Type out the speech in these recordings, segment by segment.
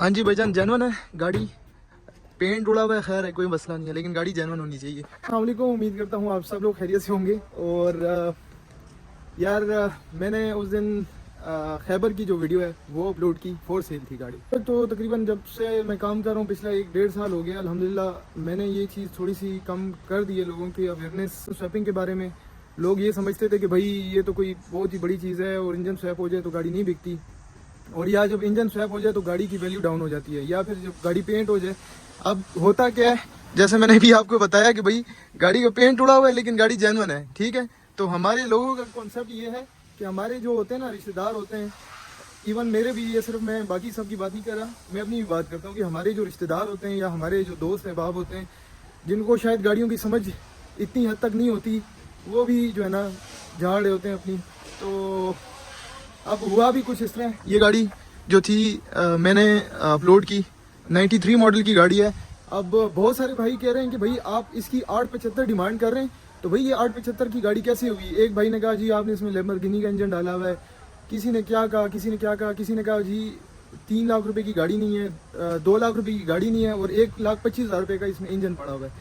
हाँ जी भाईजान, जेन्युइन है गाड़ी। पेंट उड़ा हुआ है, खैर है, कोई मसला नहीं है, लेकिन गाड़ी जेन्युइन होनी चाहिए। अस्सलाम वालेकुम, उम्मीद करता हूँ आप सब लोग खैरियत से होंगे। और यार मैंने उस दिन खैबर की जो वीडियो है वो अपलोड की, फॉर सेल थी गाड़ी। तो तकरीबन जब से मैं काम कर रहा हूँ, पिछला 1-1.5 साल हो गया, अल्हम्दुलिल्लाह मैंने ये चीज़ थोड़ी सी कम कर दी है। लोगों की अवेयरनेस स्वैपिंग के बारे में, लोग ये समझते थे कि भाई ये तो कोई बहुत ही बड़ी चीज़ है और इंजन स्वैप हो जाए तो गाड़ी नहीं बिकती, और या जब इंजन स्वैप हो जाए तो गाड़ी की वैल्यू डाउन हो जाती है, या फिर जब गाड़ी पेंट हो जाए। अब होता क्या है, जैसे मैंने भी आपको बताया कि भाई गाड़ी का पेंट उड़ा हुआ है लेकिन गाड़ी जेन्युइन है, ठीक है। तो हमारे लोगों का कॉन्सेप्ट ये है कि हमारे जो होते हैं ना रिश्तेदार होते हैं, इवन मेरे भी, ये सिर्फ मैं बाकी सब की बात नहीं कर रहा, मैं अपनी भी बात करता हूँ कि हमारे जो रिश्तेदार होते हैं या हमारे जो दोस्त अहबाब होते हैं जिनको शायद गाड़ियों की समझ इतनी हद तक नहीं होती, वो भी जो है ना झाड़ रहे होते हैं अपनी। तो अब हुआ भी कुछ इस तरह, ये गाड़ी जो थी मैंने अपलोड की, 93 मॉडल की गाड़ी है। अब बहुत सारे भाई कह रहे हैं कि भाई आप इसकी 875 डिमांड कर रहे हैं, तो भाई ये 875 की गाड़ी कैसे हुई। एक भाई ने कहा जी आपने इसमें लैम्बोर्गिनी का इंजन डाला हुआ है, किसी ने क्या कहा, किसी ने क्या कहा, किसी ने कहा जी 3 लाख रुपए की गाड़ी नहीं है, 2 लाख रुपए की गाड़ी नहीं है और 1,25,000 रुपये का इसमें इंजन पड़ा हुआ है।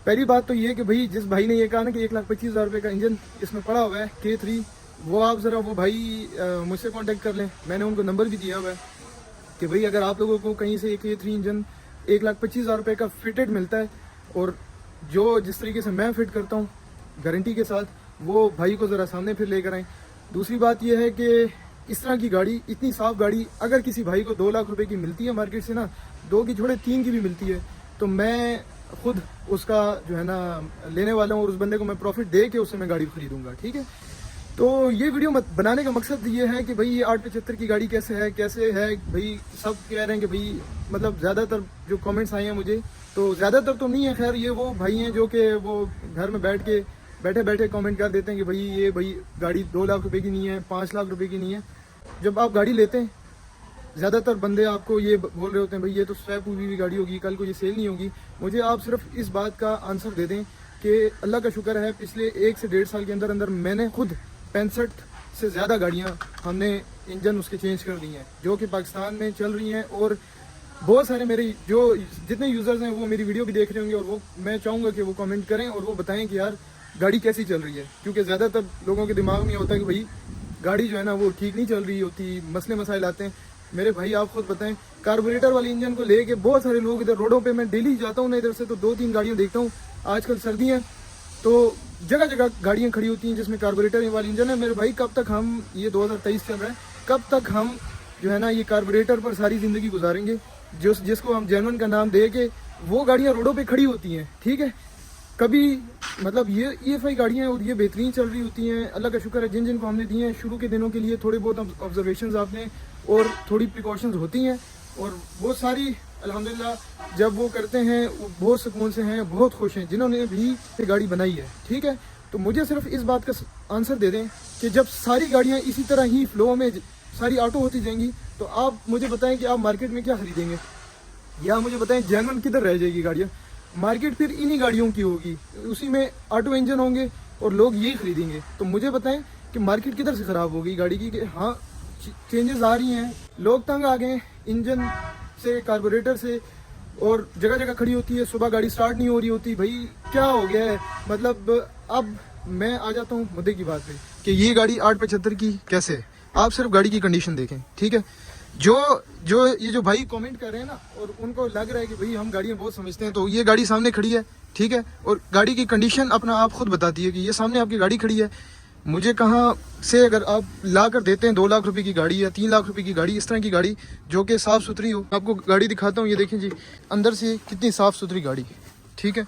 पहली बात तो ये कि भाई जिस भाई ने ये कहा ना कि 1,25,000 रुपये का इंजन इसमें पड़ा हुआ है K3, वो आप ज़रा वो भाई मुझसे कांटेक्ट कर लें। मैंने उनको नंबर भी दिया हुआ है कि भाई अगर आप लोगों को कहीं से K3 इंजन 1,25,000 रुपये का फिटेड मिलता है और जो जिस तरीके से मैं फिट करता हूँ गारंटी के साथ, वो भाई को ज़रा सामने फिर लेकर आएँ। दूसरी बात यह है कि इस तरह की गाड़ी, इतनी साफ़ गाड़ी अगर किसी भाई को 2 लाख रुपए की मिलती है मार्केट से ना, 2 की छोड़े 3 की भी मिलती है, तो मैं खुद उसका जो है ना लेने वाला हूँ और उस बंदे को मैं प्रॉफिट दे के उससे मैं गाड़ी खरीदूंगा, ठीक है। तो ये वीडियो बनाने का मकसद ये है कि भाई ये 875 की गाड़ी कैसे है भाई। सब कह रहे हैं कि भाई, मतलब ज़्यादातर जो कमेंट्स आए हैं मुझे, तो ज़्यादातर तो नहीं है खैर, ये वो भाई हैं जो कि वो घर में बैठे बैठे कमेंट कर देते हैं कि भाई ये भाई गाड़ी 2 लाख रुपए की नहीं है, 5 लाख रुपए की नहीं है। जब आप गाड़ी लेते हैं ज़्यादातर बंदे आपको ये बोल रहे होते हैं भाई ये तो स्वैप हुई गाड़ी होगी, कल को ये सेल नहीं होगी। मुझे आप सिर्फ इस बात का आंसर दे दें कि अल्लाह का शुक्र है पिछले 1 से 1.5 साल के अंदर अंदर मैंने खुद 65 से ज़्यादा गाड़ियाँ हमने इंजन उसके चेंज कर दी हैं जो कि पाकिस्तान में चल रही हैं। और बहुत सारे मेरे जो जितने यूज़र्स हैं वो मेरी वीडियो भी देख रहे होंगे और वो मैं चाहूँगा कि वो कमेंट करें और वो बताएं कि यार गाड़ी कैसी चल रही है, क्योंकि ज़्यादातर लोगों के दिमाग में होता है कि भाई गाड़ी जो है ना वो ठीक नहीं चल रही होती, मसले मसाइल आते हैं। मेरे भाई आप खुद बताएं, कार्बोरेटर वाले इंजन को लेके बहुत सारे लोग इधर रोडों पे, मैं डेली जाता हूँ ना इधर से, तो 2-3 गाड़ियाँ देखता हूँ। आजकल सर्दियाँ तो जगह जगह गाड़ियाँ खड़ी होती हैं जिसमें कार्बोरेटर वाली इंजन है। मेरे भाई कब तक हम, ये 2023 चल रहा है, कब तक हम जो है ना ये कार्बोरेटर पर सारी ज़िंदगी गुजारेंगे, जिसको हम जेन्युइन का नाम दे के वो गाड़ियाँ रोडों पे खड़ी होती हैं, ठीक है। कभी मतलब ये EFI गाड़ियाँ हैं और ये बेहतरीन चल रही होती हैं, अल्लाह का शुक्र है। जिन को हमने दिए हैं शुरू के दिनों के लिए थोड़े बहुत ऑब्जर्वेशंस आपने और थोड़ी प्रिकॉशंस होती हैं, और वो सारी अल्हम्दुलिल्लाह जब वो करते हैं वो बहुत सुकून से हैं, बहुत खुश हैं जिन्होंने भी ये गाड़ी बनाई है, ठीक है। तो मुझे सिर्फ इस बात का आंसर दे दें कि जब सारी गाड़ियाँ इसी तरह ही फ्लो में सारी ऑटो होती जाएंगी, तो आप मुझे बताएं कि आप मार्केट में क्या खरीदेंगे, या मुझे बताएं जेन्युइन किधर रह जाएगी गाड़ियाँ। मार्केट फिर इन्हीं गाड़ियों की होगी, उसी में ऑटो इंजन होंगे और लोग यही खरीदेंगे। तो मुझे बताएं कि मार्केट किधर से ख़राब होगी गाड़ी की, कि हाँ चेंजेस आ रही हैं, लोग तंग आ गए इंजन से, कार्बोरेटर से, और जगह जगह खड़ी होती है, सुबह गाड़ी स्टार्ट नहीं हो रही होती, भाई क्या हो गया है। मतलब अब मैं आ जाता हूँ मुद्दे की बात पे कि ये गाड़ी 875 की कैसे है। आप सिर्फ गाड़ी की कंडीशन देखें, ठीक है। ये जो भाई कमेंट कर रहे हैं ना, और उनको लग रहा है कि भाई हम गाड़ियाँ बहुत समझते हैं, तो ये गाड़ी सामने खड़ी है, ठीक है, और गाड़ी की कंडीशन अपना आप खुद बताती है कि ये सामने आपकी गाड़ी खड़ी है। मुझे कहाँ से अगर आप ला कर देते हैं 2 लाख रुपए की गाड़ी या 3 लाख रुपए की गाड़ी, इस तरह की गाड़ी जो कि साफ़ सुथरी हो। आपको गाड़ी दिखाता हूँ, ये देखें जी अंदर से कितनी साफ़ सुथरी गाड़ी, ठीक है।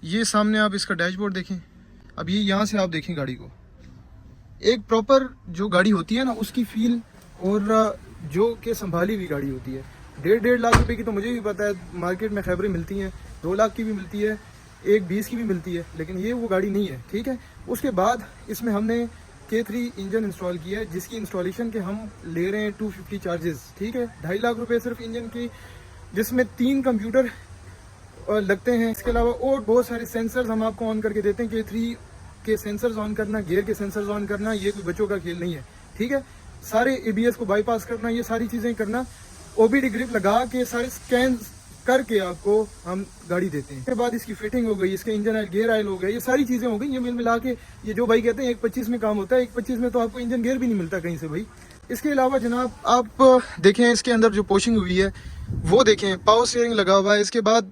ये सामने आप इसका डैशबोर्ड देखें, अब ये यहाँ से आप देखें गाड़ी को, एक प्रॉपर जो गाड़ी होती है ना उसकी फील, और जो कि संभाली हुई गाड़ी होती है। 1.5 लाख रुपए की तो मुझे भी पता है मार्केट में खैबरें मिलती हैं, 2 लाख की भी मिलती है, 1,20 की भी मिलती है, लेकिन ये वो गाड़ी नहीं है, ठीक है। उसके बाद इसमें हमने K3 इंजन इंस्टॉल किया है जिसकी इंस्टॉलेशन के हम ले रहे हैं 250 चार्जेस, ठीक है। 2.5 लाख रुपए सिर्फ इंजन की, जिसमें 3 कंप्यूटर लगते हैं। इसके अलावा और बहुत सारे सेंसर्स हम आपको ऑन करके देते हैं। K3 के सेंसर्स ऑन करना, गियर के सेंसर्स ऑन करना, ये कोई बच्चों का खेल नहीं है, ठीक है। सारे ABS को बाईपास करना, ये सारी चीज़ें करना ओबीडी ग्रिप लगा के सारे स्कैन करके आपको हम गाड़ी देते हैं। उसके बाद इसकी फिटिंग हो गई, इसके इंजन ऑयल, गियर ऑयल हो गए, ये सारी चीजें हो गई। ये मिल मिला के ये जो भाई कहते हैं 1.25 में काम होता है, 1.25 में तो आपको इंजन गियर भी नहीं मिलता कहीं से भाई। इसके अलावा जनाब आप देखें इसके अंदर जो पोशिंग हुई है वो देखें, पावर स्टीयरिंग लगा हुआ है। इसके बाद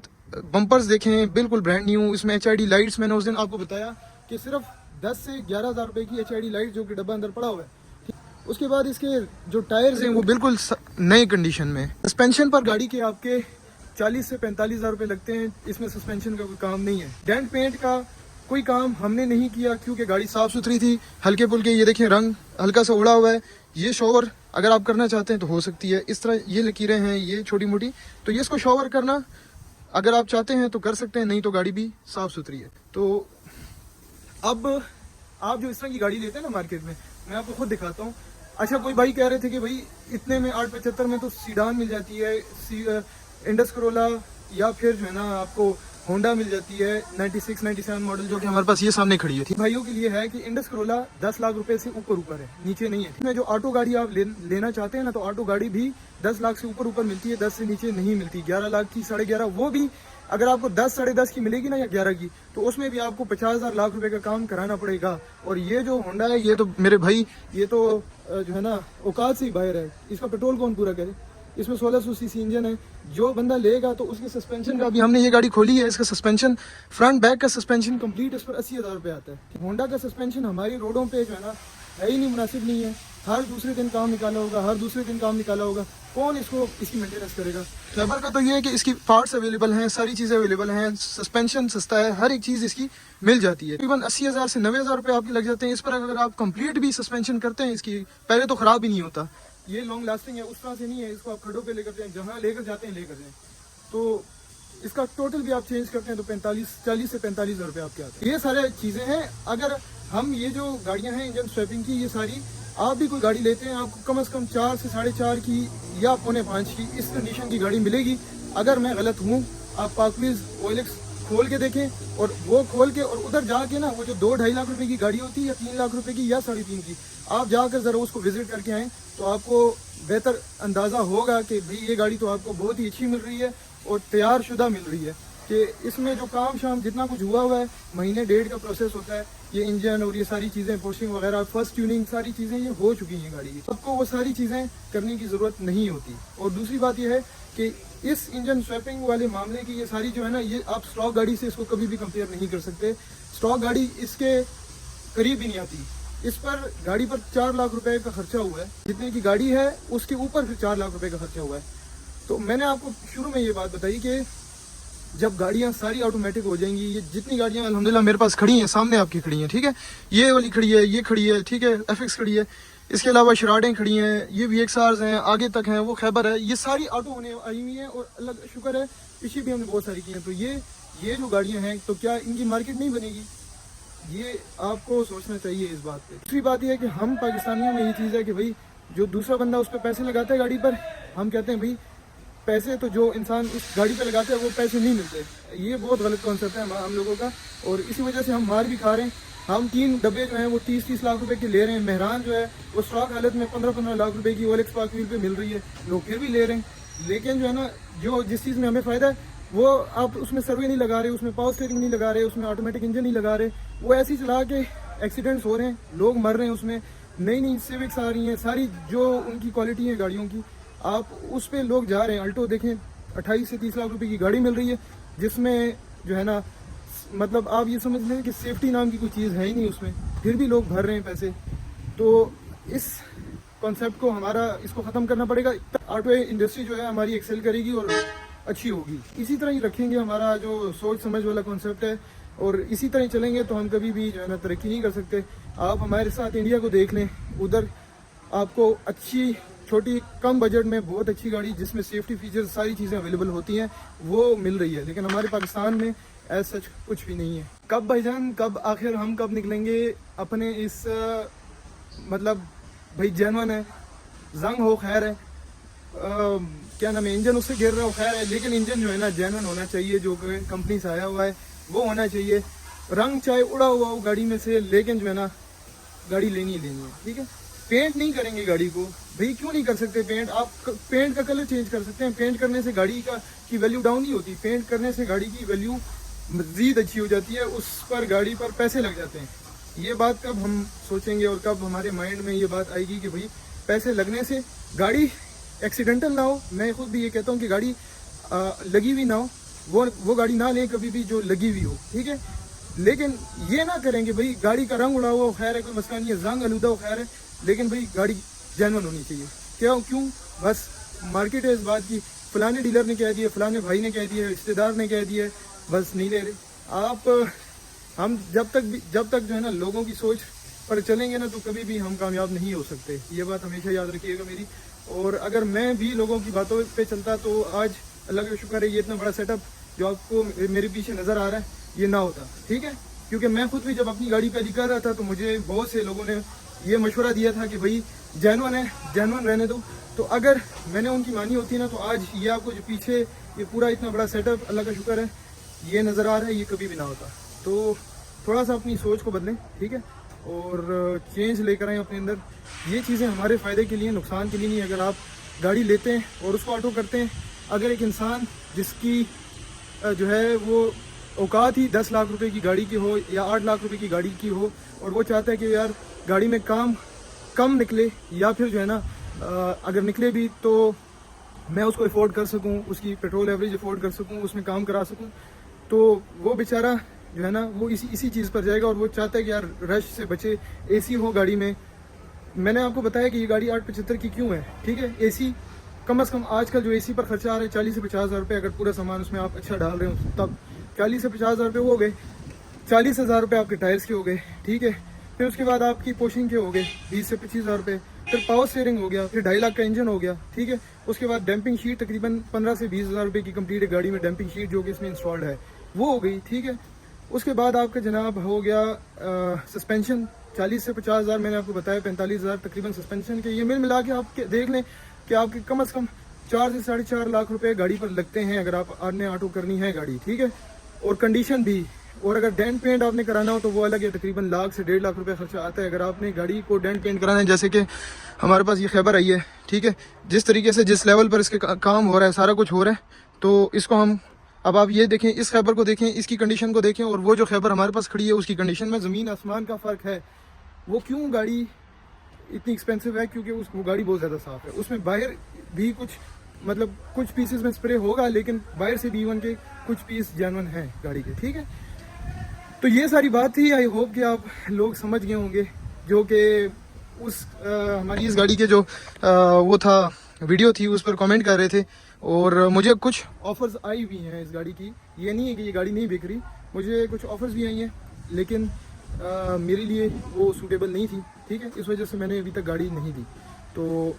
बम्पर्स देखें बिल्कुल ब्रांड न्यू। इसमें HID लाइट्स, मैंने उस दिन आपको बताया कि सिर्फ 10 से 11,000 रुपए की HID लाइट जो कि डब्बा अंदर पड़ा हुआ है। उसके बाद इसके जो टायर्स हैं वो बिल्कुल नई कंडीशन में। सस्पेंशन पर गाड़ी के आपके 40 से 45,000 रुपए लगते हैं। इसमें सस्पेंशन का कोई काम नहीं है। डेंट पेंट का कोई काम हमने नहीं किया क्योंकि गाड़ी साफ सुथरी थी। हल्के फुल्के ये देखें रंग हल्का सा उड़ा हुआ है। ये शॉवर अगर आप करना चाहते हैं तो हो सकती है। इस तरह ये लकीरें हैं ये छोटी मोटी, तो ये इसको शॉवर करना अगर आप चाहते हैं तो कर सकते हैं, नहीं तो गाड़ी भी साफ सुथरी है। तो अब आप जो इस तरह की गाड़ी लेते हैं ना मार्केट में, मैं आपको खुद दिखाता हूँ। अच्छा, कोई भाई कह रहे थे कि भाई इतने में 875 में तो सीडान मिल जाती है, इंडस करोला, या फिर जो है ना आपको होंडा मिल जाती है 96 97 मॉडल, जो कि हमारे पास ये सामने खड़ी है। भाइयों के लिए है कि इंडस करोला 10 लाख रुपए से ऊपर है, नीचे नहीं है। इसमें जो ऑटो गाड़ी आप लेना चाहते हैं ना, तो ऑटो गाड़ी भी 10 लाख से ऊपर मिलती है, 10 से नीचे नहीं मिलती। 11 लाख की, 11.5, वो भी अगर आपको 10 साढ़े 10 की मिलेगी ना या 11 की, तो उसमें भी आपको 50,000 लाख रुपए का काम कराना पड़ेगा। और ये जो होंडा है ये तो मेरे भाई ये तो जो है ना औकात से ही बाहर है। इसका पेट्रोल कौन पूरा करे? इसमें 1600 सीसी इंजन है। जो बंदा लेगा तो उसके सस्पेंशन का भी, हमने ये गाड़ी खोली है, इसका सस्पेंशन फ्रंट बैक का सस्पेंशन कंप्लीट इस पर 80,000 रुपए आता है। होंडा का सस्पेंशन हमारी रोडों पे जो है ना है ही नहीं, मुनासिब नहीं है। हर दूसरे दिन काम निकाला होगा, हर दूसरे दिन काम निकाला होगा, कौन इसको इसकी मेंटेनेंस करेगा? फैबर का तो ये है कि इसकी पार्ट्स अवेलेबल हैं, सारी चीज़ें अवेलेबल हैं, सस्पेंशन सस्ता है, हर एक चीज़ इसकी मिल जाती है। तकरीबन 80,000 से 90,000 रुपए आपके लग जाते हैं। इस पर अगर आप कंप्लीट भी सस्पेंशन करते हैं इसकी, पहले तो ख़राब ही नहीं होता। ये लॉन्ग लास्टिंग है, उस तरह से नहीं है। इसको आप खड्डों पे लेकर जाएं, जहाँ लेकर जाते हैं लेकर जाएं। तो इसका टोटल भी आप चेंज करते हैं तो 40 से 45,000 रुपये आपके आते हैं। ये सारे चीज़ें हैं। अगर हम ये जो गाड़ियाँ हैं इंजन स्वैपिंग की, ये सारी आप भी कोई गाड़ी लेते हैं, आपको कम से कम 4 से 4.5 की या 4.5 की इस कंडीशन की गाड़ी मिलेगी। अगर मैं गलत हूँ, आप पार्कप्लीज OLX खोल के देखें, और वो खोल के और उधर जाके ना वो जो 2-2.5 लाख रुपए की गाड़ी होती है, या 3 लाख रुपए की या 3.5 की, आप जाकर ज़रा उसको विजिट करके आएँ तो आपको बेहतर अंदाज़ा होगा कि भाई ये गाड़ी तो आपको बहुत ही अच्छी मिल रही है और तैयार शुदा मिल रही है। कि इसमें जो काम शाम जितना कुछ हुआ है, महीने डेढ़ का प्रोसेस होता है। ये इंजन और ये सारी चीज़ें, पोस्टिंग वगैरह, फर्स्ट ट्यूनिंग, सारी चीज़ें ये हो चुकी हैं गाड़ी की। सबको वो सारी चीज़ें करने की ज़रूरत नहीं होती। और दूसरी बात ये है कि इस इंजन स्वैपिंग वाले मामले की ये सारी जो है ना, ये आप स्टॉक गाड़ी से इसको कभी भी कंपेयर नहीं कर सकते। स्टॉक गाड़ी इसके करीब भी नहीं आती। इस पर गाड़ी पर 4 लाख रुपए का खर्चा हुआ है, जितने की गाड़ी है उसके ऊपर फिर 4 लाख रुपए का खर्चा हुआ है। तो मैंने आपको शुरू में ये बात बताई कि जब गाड़ियाँ सारी ऑटोमेटिक हो जाएंगी, ये जितनी गाड़ियाँ अल्हम्दुलिल्लाह मेरे पास खड़ी हैं, सामने आपकी खड़ी हैं, ठीक है, ये वाली खड़ी है, ये खड़ी है, ठीक है, FX खड़ी है, इसके अलावा शराडें खड़ी हैं, ये VXRs हैं, आगे तक हैं, वो खैबर है, ये सारी ऑटो होने आई हुई हैं। और अल्लाह का शुक्र है पीछे भी हमने बहुत सारी की हैं। तो ये जो गाड़ियाँ हैं, तो क्या इनकी मार्केट नहीं बनेगी? ये आपको सोचना चाहिए इस बात पे। दूसरी बात यह है कि हम पाकिस्तानियों में ये चीज़ है कि भाई जो दूसरा बंदा उस पर पैसे लगाता है गाड़ी पर, हम कहते हैं भाई पैसे तो जो इंसान इस गाड़ी पे लगाता है वो पैसे नहीं मिलते। ये बहुत गलत कॉन्सेप्ट है हम लोगों का, और इसी वजह से हम मार भी खा रहे हैं। हम 3 डब्बे जो हैं वो 30-30 लाख रुपए के ले रहे हैं। मेहरान जो है वो स्टॉक हालत में 15-15 लाख रुपए की OLX पार्क व्हील पे मिल रही है, लोग फिर भी ले रहे हैं। लेकिन जो है ना, जो जिस चीज़ में हमें फ़ायदा है वो आप उसमें सर्वे नहीं लगा रहे, उसमें पावर स्टीयरिंग नहीं लगा रहे, उसमें ऑटोमेटिक इंजन नहीं लगा रहे, वो ऐसे ही चला के एक्सीडेंट्स हो रहे हैं, लोग मर रहे हैं उसमें। नई सिविक्स आ रही हैं, सारी जो उनकी क्वालिटी है गाड़ियों की, आप उस पर लोग जा रहे हैं। अल्टो देखें, 28 से 30 लाख रुपए की गाड़ी मिल रही है, जिसमें जो है ना, मतलब आप ये समझ लें कि सेफ्टी नाम की कोई चीज़ है ही नहीं उसमें, फिर भी लोग भर रहे हैं पैसे। तो इस कॉन्सेप्ट को हमारा इसको ख़त्म करना पड़ेगा। ऑटो इंडस्ट्री जो है हमारी एक्सेल करेगी और अच्छी होगी। इसी तरह ही रखेंगे हमारा जो सोच समझ वाला कॉन्सेप्ट है, और इसी तरह चलेंगे तो हम कभी भी जो है ना तरक्की नहीं कर सकते। आप हमारे साथ इंडिया को देख लें, उधर आपको अच्छी छोटी कम बजट में बहुत अच्छी गाड़ी जिसमें सेफ्टी फीचर्स सारी चीज़ें अवेलेबल होती हैं वो मिल रही है। लेकिन हमारे पाकिस्तान में ऐसा सच कुछ भी नहीं है। कब भाईजान, कब आखिर हम कब निकलेंगे अपने इस मतलब भाई जेन्युइन है, जंग हो खैर है, क्या नाम है, इंजन उससे गिर रहा हो खैर है, लेकिन इंजन जो है ना जेन्युइन होना चाहिए, जो कंपनी से आया हुआ है वो होना चाहिए। रंग चाहे उड़ा हुआ हो गाड़ी में से, लेकिन जो है ना गाड़ी लेनी है, ठीक है। पेंट नहीं करेंगे गाड़ी को, भाई क्यों नहीं कर सकते पेंट? आप पेंट का कलर चेंज कर सकते हैं। पेंट करने से गाड़ी की वैल्यू डाउन नहीं होती, पेंट करने से गाड़ी की वैल्यू मज़ीद अच्छी हो जाती है, उस पर गाड़ी पर पैसे लग जाते हैं। ये बात कब हम सोचेंगे और कब हमारे माइंड में ये बात आएगी कि भाई पैसे लगने से गाड़ी एक्सीडेंटल ना हो। मैं खुद भी ये कहता हूँ कि गाड़ी लगी हुई ना हो, वो गाड़ी ना लें कभी भी जो लगी हुई हो, ठीक है। लेकिन ये ना करेंगे भाई गाड़ी का रंग उड़ा हुआ खैर है, कोई मसला नहीं है, रंग आलूदा हो खैर है, लेकिन भाई गाड़ी जेन्युइन होनी चाहिए। क्यों? बस मार्केट है इस बात की, फलाने डीलर ने कह दिया, फलाने भाई ने कह दिया, रिश्तेदार ने कह दिया, बस नहीं ले रहे आप। हम जब तक जो है ना लोगों की सोच पर चलेंगे ना, तो कभी भी हम कामयाब नहीं हो सकते। ये बात हमेशा याद रखिएगा मेरी। और अगर मैं भी लोगों की बातों पे चलता तो आज अल्लाह का शुक्र है ये इतना बड़ा सेटअप जो आपको मेरे पीछे नज़र आ रहा है ये ना होता, ठीक है। क्योंकि मैं खुद भी जब अपनी गाड़ी पहली कर रहा था तो मुझे बहुत से लोगों ने ये मशवरा दिया था कि भाई जेन्युइन है, जेन्युइन रहने दो। तो अगर मैंने उनकी मानी होती ना, तो आज ये आपको जो पीछे ये पूरा इतना बड़ा सेटअप अल्लाह का शुक्र है ये नज़र आ रहा है, ये कभी भी ना होता। तो थोड़ा सा अपनी सोच को बदलें, ठीक है, और चेंज लेकर आएँ अपने अंदर। ये चीज़ें हमारे फ़ायदे के लिए, नुकसान के लिए नहीं। अगर आप गाड़ी लेते हैं और उसको ऑटो करते हैं, अगर एक इंसान जिसकी जो है वो औकात ही 10 लाख रुपए की गाड़ी की हो या 8 लाख रुपए की गाड़ी की हो, और वो चाहता है कि यार गाड़ी में काम कम निकले, या फिर जो है ना अगर निकले भी तो मैं उसको अफोर्ड कर सकूं, उसकी पेट्रोल एवरेज अफोर्ड कर सकूं, उसमें काम करा सकूं, तो वो बेचारा जो है ना वो इसी चीज़ पर जाएगा। और वो चाहता है कि यार रश से बचे, एसी हो गाड़ी में। मैंने आपको बताया कि ये गाड़ी 875 की क्यों है, ठीक है। एसी कम से कम आजकल जो एसी पर खर्चा आ रहा है 40 से 50 हज़ार रुपये, अगर पूरा सामान उसमें आप अच्छा डाल रहे हो तब 40 से 50 हज़ार रुपये वो हो गए। 40 हज़ार रुपये आपके टायर्स के हो गए, ठीक है। फिर उसके बाद आपकी पोशिंग के हो गए 20 से 25 हज़ार रुपये, फिर पावर स्टीयरिंग हो गया, फिर 2.5 लाख का इंजन हो गया, ठीक है। उसके बाद डैम्पिंग शीट तकरीबन 15 से 20 हज़ार रुपये की कंप्लीट गाड़ी में डैम्पिंग शीट जो कि इसमें इंस्टॉल्ड है वो हो गई, ठीक है। उसके बाद आपका जनाब हो गया सस्पेंशन 40 से 50 हज़ार, मैंने आपको बताया 45 हज़ार तकरीबन सस्पेंशन के। ये मिल मिला के आप देख लें कि आपके कम से कम 4 से 4.5 लाख रुपए गाड़ी पर लगते हैं अगर आप आपने ऑटो करनी है गाड़ी, ठीक है। और कंडीशन भी, और अगर डेंट पेंट आपने कराना हो तो वो अलग है, तकरीबन लाख से 1.5 लाख रुपए खर्चा आता है। अगर आपने गाड़ी को डेंट पेंट कराना है, जैसे कि हमारे पास ये खैबर आई है, ठीक है, जिस तरीके से जिस लेवल पर इसके काम हो रहा है, सारा कुछ हो रहा है, तो इसको हम अब आप ये देखें, इस खैबर को देखें, इसकी कंडीशन को देखें, और वो जो खैबर हमारे पास खड़ी है उसकी कंडीशन में ज़मीन आसमान का फ़र्क है। वो क्यों गाड़ी इतनी एक्सपेंसिव है? क्योंकि वो गाड़ी बहुत ज़्यादा साफ़ है। उसमें बाहर भी कुछ पीसेस में स्प्रे होगा, लेकिन बाहर से भी इवन के कुछ पीस जेन्युइन हैं गाड़ी के, ठीक है। तो ये सारी बात थी। आई होप कि आप लोग समझ गए होंगे, जो कि हमारी इस गाड़ी के जो वो था वीडियो थी उस पर कमेंट कर रहे थे, और मुझे कुछ ऑफर्स आई हुई हैं इस गाड़ी की। ये नहीं है कि ये गाड़ी नहीं बिक रही, मुझे कुछ ऑफर्स भी आई हैं, लेकिन मेरे लिए वो सूटेबल नहीं थी, ठीक है। इस वजह से मैंने अभी तक गाड़ी नहीं दी। तो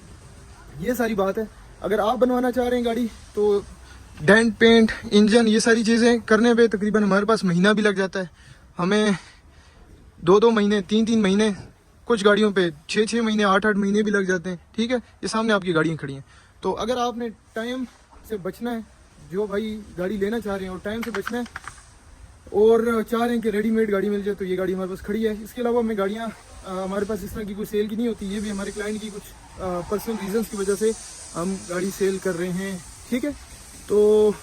ये सारी बात है। अगर आप बनवाना चाह रहे हैं गाड़ी तो डेंट पेंट इंजन ये सारी चीज़ें करने पे तकरीबन हमारे पास महीना भी लग जाता है। हमें 2-2 महीने 3-3 महीने, कुछ गाड़ियों पे 6-6 महीने 8-8 महीने भी लग जाते हैं, ठीक है। ये सामने आपकी गाड़ियाँ खड़ी हैं। तो अगर आपने टाइम से बचना है, जो भाई गाड़ी लेना चाह रहे हैं और टाइम से बचना है और चाह रहे हैं कि रेडीमेड गाड़ी मिल जाए, तो ये गाड़ी हमारे पास खड़ी है। इसके अलावा हमें गाड़ियाँ हमारे पास इस तरह की कोई सेल की नहीं होती। ये भी हमारे क्लाइंट की कुछ पर्सनल रीजंस की वजह से हम गाड़ी सेल कर रहे हैं, ठीक है। तो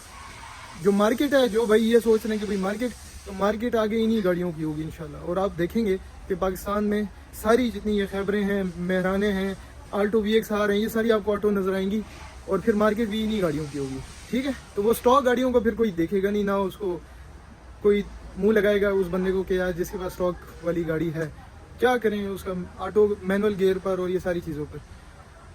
जो मार्केट है, जो भाई ये सोच रहे हैं कि भाई मार्केट आगे इन्हीं गाड़ियों की होगी इंशाल्लाह। और आप देखेंगे कि पाकिस्तान में सारी जितनी ये खैबरें हैं, मेहराने हैं, आल्टो VX आ रहे हैं, ये सारी आपको ऑटो नज़र आएंगी, और फिर मार्केट भी इन्हीं गाड़ियों की होगी, ठीक है। तो वो स्टॉक गाड़ियों को फिर कोई देखेगा नहीं, ना उसको कोई मुंह लगाएगा उस बंदे को कि यार जिसके पास स्टॉक वाली गाड़ी है क्या करें उसका ऑटो मैनुअल गियर पर और ये सारी चीज़ों पर।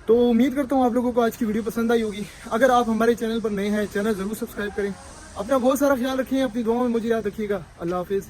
तो उम्मीद करता हूँ आप लोगों को आज की वीडियो पसंद आई होगी। अगर आप हमारे चैनल पर नए हैं, चैनल ज़रूर सब्सक्राइब करें। अपना बहुत सारा ख्याल रखें, अपनी दुआओं में मुझे याद रखिएगा। अल्लाह हाफिज़।